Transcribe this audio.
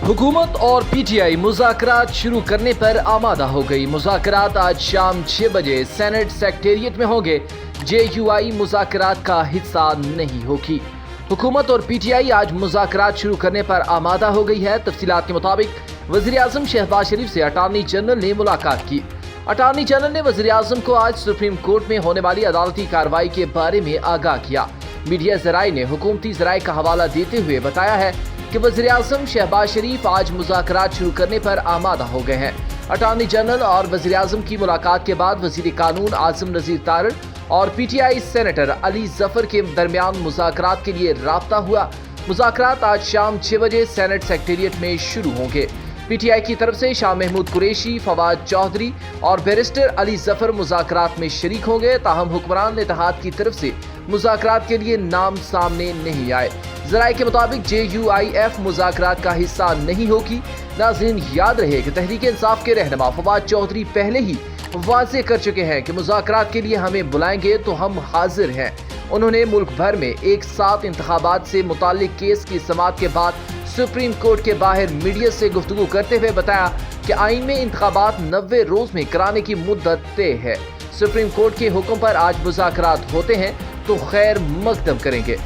हुकूमत और पीटीआई मुज़ाकरात शुरू करने पर आमादा हो गई। मुज़ाकरात आज शाम 6 बजे सेनेट सेक्रेटेरिएट में होंगे। जेयूआई मुज़ाकरात का हिस्सा नहीं होगी। हुकूमत और पीटीआई आज मुज़ाकरात शुरू करने पर आमादा हो गई है। तफसीलात के मुताबिक वज़ीर-ए-आज़म शहबाज शरीफ से अटॉर्नी जनरल ने मुलाकात की। अटॉर्नी जनरल ने वज़ीर-ए-आज़म को आज सुप्रीम कोर्ट में होने वाली अदालती कार्रवाई के बारे में आगाह किया। मीडिया ज़राए ने हुकूमती ज़राए का हवाला देते हुए बताया है कि वज़ीर-ए-आज़म शहबाज शरीफ आज मुज़ाकरात शुरू करने पर आमादा हो गए हैं। अटॉर्नी जनरल और वज़ीर-ए-आज़म की मुलाकात के बाद वज़ीर कानून आज़म नज़ीर तारड़ और पीटीआई सेनेटर अली ज़फ़र के दरमियान मुज़ाकरात के लिए राब्ता हुआ। मुज़ाकरात आज शाम 6 बजे सेनेट सेक्रेटेरिएट में शुरू होंगे। पीटीआई की तरफ से शाह महमूद कुरैशी, फवाद चौधरी और बैरिस्टर अली ज़फ़र मुज़ाकरात में शरीक होंगे। ताहम हुक्मरान इत्तेहाद की तरफ से मुज़ाकरात के लिए नाम सामने नहीं आए। ज़राए के मुताबिक जेयूआईएफ मुज़ाकरात का हिस्सा नहीं होगी। नाज़रीन, याद रहे कि तहरीक इंसाफ के रहनुमा फवाद चौधरी पहले ही वाज़ेह कर चुके हैं कि मुज़ाकरात के लिए हमें बुलाएंगे तो हम हाजिर हैं। उन्होंने मुल्क भर में एक साथ इंतखाबात से मुताल्लिक केस की समाअत के बाद सुप्रीम कोर्ट के बाहर मीडिया से गुफ्तगू करते हुए बताया कि आइन में इंतखाबात 90 रोज में कराने की मुद्दत तय है। सुप्रीम कोर्ट के हुक्म पर आज मुज़ाकरात होते हैं तो खैर मकदम करेंगे।